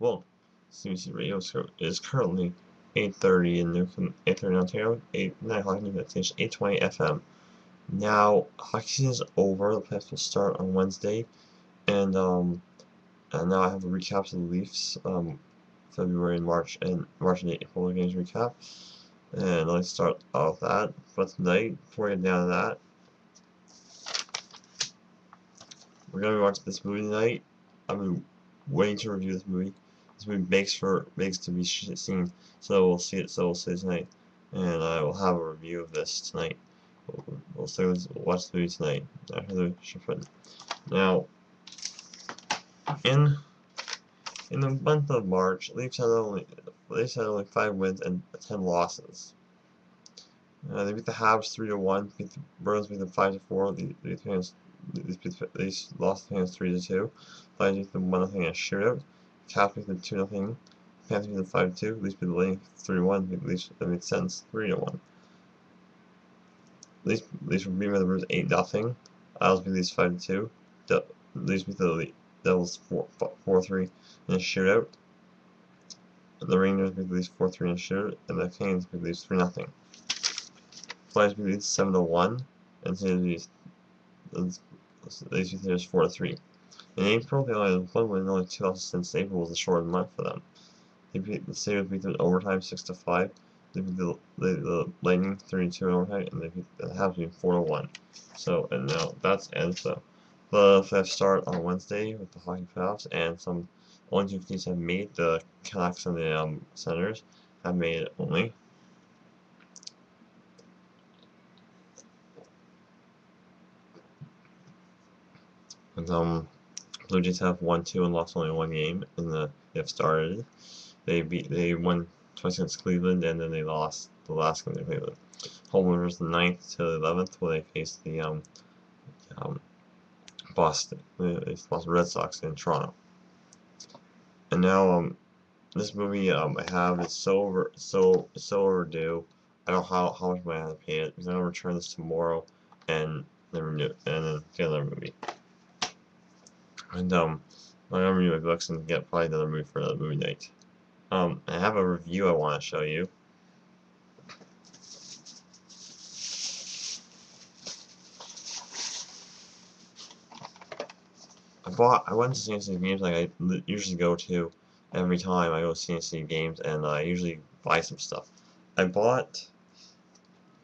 Well, CBC Radio is currently 8:30 in Newfoundland, 8:30 in Ontario, 9 o'clock in Newfoundland station, 820 FM. Now, hockey season is over. The playoffs will start on Wednesday, and now I have a recap of the Leafs, February and March and April games recap. And let's start off that. But tonight, before we get down to that, we're gonna be watching this movie tonight. I've been waiting to review this movie. This movie begs to be seen, so we'll see it. So we'll see it tonight, and I will have a review of this tonight. We'll watch the movie tonight after the show. Now, in the month of March, Leafs had only 5 wins and 10 losses. They beat the Habs 3-1. Beat the Bruins beat them 5-4. These lost the Fans 3-2. Flyers beat them 1-0 in a shootout. Caps beat them 2-0. Panthers beat them 5-2. Leafs beat the Lightning 3-1. Leafs that made sense 3-1. Leafs were beaten by the Bruins 8-0. Isles beat Leafs 5-2. Leafs beat the Devils 4-3 in a shootout. The Rangers beat the Leafs 4-3 in a shootout, and the Canes beat the Leafs 3-0. Flyers beat the Leafs 7-1, and the Leafs beat the Leafs 4-3. In April, they only had 1 win and only 2 losses since April was a short month for them. The Sabres beat them in overtime 6-5. They beat the Lightning 3-2 in overtime, and they beat the Habs 4-1. So, and now that's ends. So, the playoffs start on Wednesday with the hockey playoffs, and some only 2 teams have made. The Canucks and the Senators have made it only. And Blue Jays have won 2 and lost only 1 game they have started. They won twice against Cleveland, and then they lost the last game they played with. Home winners the 9th to the 11th, where they faced the Boston Red Sox in Toronto. And now this movie I have is so overdue. I don't know how much money I have to pay it, because I'm gonna return this tomorrow and then get another movie. And I'm gonna renew my books and get probably another movie for another movie night. I have a review I want to show you. I went to CNC games like I usually go to every time I go to CNC games, and I usually buy some stuff. I bought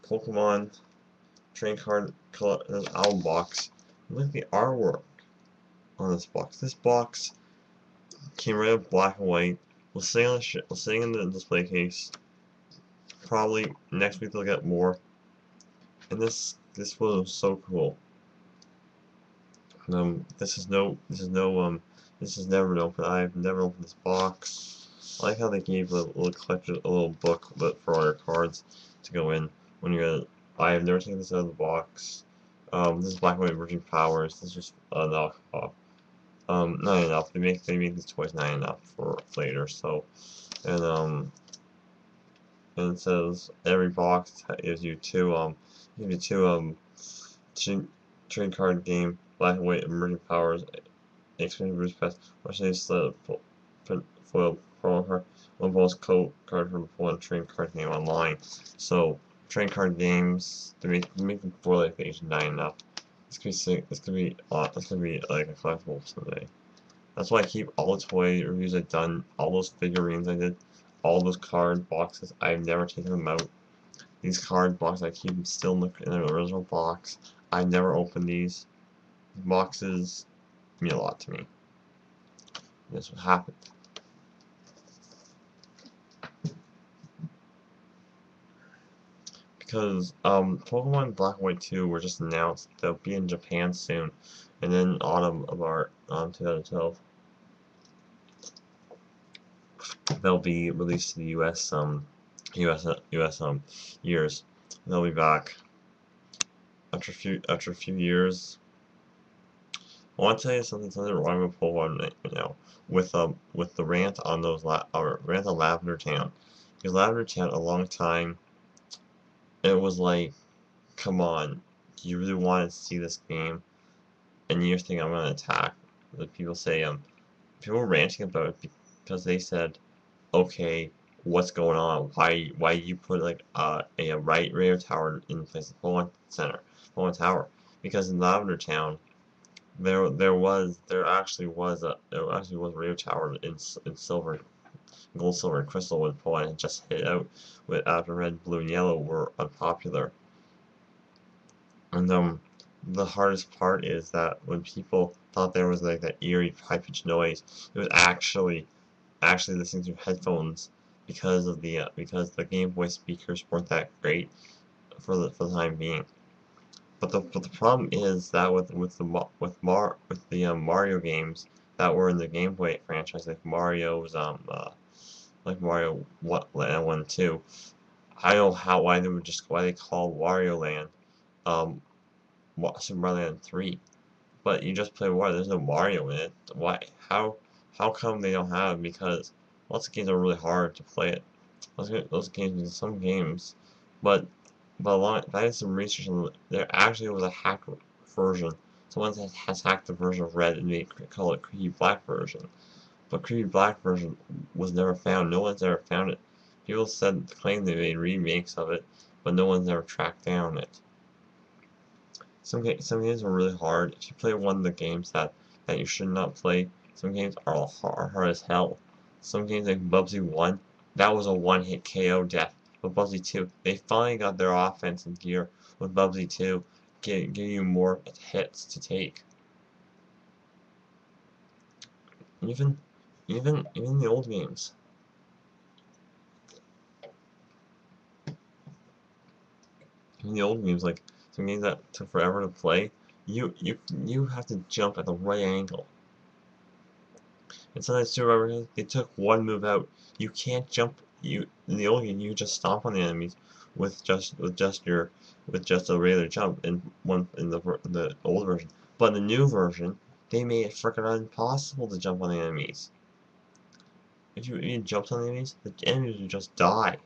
Pokemon Train Card album box. Look at the artwork on this box. This box came right out black and white. We'll sitting in the display case. Probably next week they'll get more. And this was so cool. This is never been opened. I've never opened this box. I like how they gave a little book for all your cards to go in when you're. I have never taken this out of the box. This is Black and White Emerging Powers. This is just a knockoff. Not enough. They make these toys not enough for later. So, and it says every box gives you two trading card game, Black and White Emerging Powers, Expanded Boost Pass, which is the foil card, one bonus code card from one trading card game online. So trading card games, to make them for like age 9 enough. This could be like a collectible someday. That's why I keep all the toy reviews I've done, all those figurines I did, all those card boxes. I've never taken them out. These card boxes, I keep them still in their original box. I never opened these. Boxes mean a lot to me. That's what happened. Because Pokemon Black and White 2 were just announced. They'll be in Japan soon, and then autumn of our 2012 they'll be released to the U.S. Years. They'll be back after a few years. I want to tell you something wrong with Pokemon right now with the rant on rant on Lavender Town, because Lavender Town a long time. It was like, come on, do you really want to see this game? And you're thinking I'm gonna attack. The people say people ranting about it because they said, okay, what's going on? Why you put like a right radio tower in place of Polo Center, Polo Tower? Because in Lavender Town, there actually was a radio tower in silver, gold, silver, and crystal when Polo had just hit out with after red, blue, and yellow were unpopular. And the hardest part is that when people thought there was like that eerie high-pitched noise, it was actually listening through headphones because the Game Boy speakers weren't that great for the time being. But the problem is that with the Mario games that were in the Game Boy franchise, like Mario 1 and 2, I don't know why they call Wario Land um Super Mario Land 3, but you just play Wario. There's no Mario in it. Why? How come they don't have? Because lots of games are really hard to play it. Those games, some games, but I did some research on there actually was a hacked version. Someone has hacked the version of Red and call it Creepy Black version. But Creepy Black version was never found. No one's ever found it. People claim they made remakes of it, but no one's ever tracked down it. Some games are really hard. If you play one of the games that you should not play, some games are hard as hell. Some games like Bubsy 1, that was a one-hit KO death. But Bubsy 2, they finally got their offense in gear with Bubsy 2, give you more hits to take. Even the old games. Even the old games, like some games that took forever to play, you have to jump at the right angle. And sometimes too, they took one move out. You can't jump. In the old game, you just stomp on the enemies with just a regular jump in the old version. But in the new version, they made it freaking impossible to jump on the enemies. If you jumped on the enemies would just die.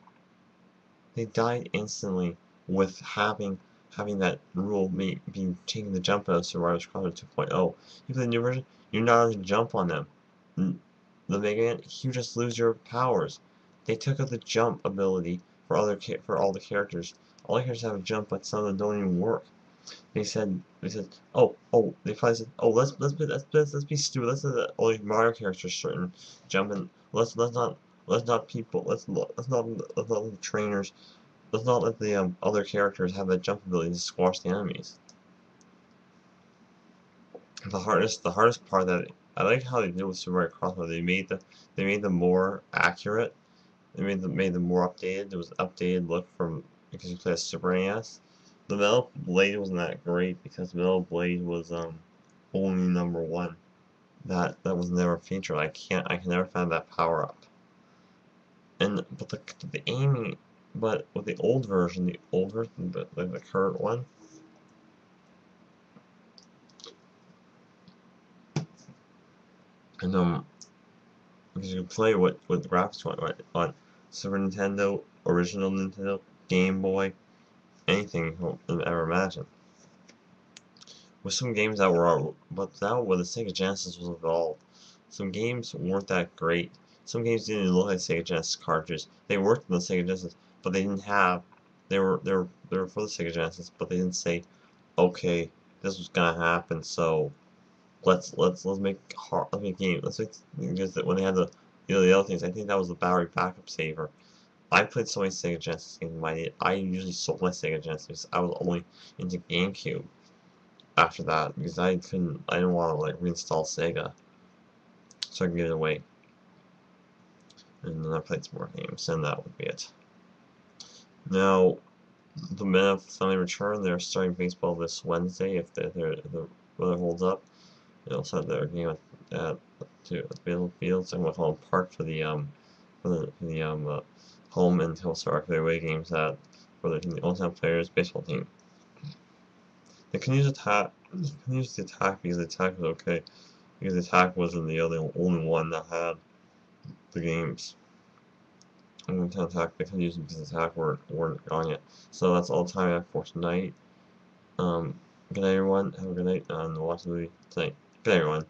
They died instantly with having that rule being taking the jump out of Survivor Squadron 2.0. Even the new version, you're not allowed to jump on them. The Mega Man, you just lose your powers. They took out the jump ability for all the characters. All the characters have a jump, but some of them don't even work. They said, they probably said, let's be stupid. Let's let all these Mario characters certain jump in. Let's not let the trainers, let's not let the other characters have that jump ability to squash the enemies. The hardest part that I like how they did with Super Mario Crossbow. They made them more accurate. They made them more updated. There was an updated look from because you play a Super NES. The Metal Blade wasn't that great because Metal Blade was only number 1. That was never featured. I can never find that power up. But the aiming, but with the old version, the current one. And because you can play with graphics on Super Nintendo, original Nintendo, Game Boy, anything you ever imagine. With some games that were, but now when the Sega Genesis was involved, some games weren't that great. Some games didn't even look like Sega Genesis cartridges. They worked on the Sega Genesis, but they didn't have. They were for the Sega Genesis, but they didn't say, okay, this was gonna happen, so let's make games. Because when they had the other things, I think that was the battery backup saver. I played so many Sega Genesis games in my day. I usually sold my Sega Genesis. I was only into GameCube after that because I didn't want to like reinstall Sega, so I could give it away. And then I played some more games, and that would be it. Now, the men finally return. They're starting baseball this Wednesday if the weather holds up. They also have their game at Baylor Fields. I'm gonna call them Park for the home and Hillstar for their away games for the all-time players baseball team. They can use attack. They can use the attack because the attack was okay. Because the attack wasn't the only one that had the games. I'm going to attack. They can use it because the attack weren't on yet. So that's all the time I have for tonight. Good night, everyone. Have a good night and watch the movie tonight. Good night, everyone.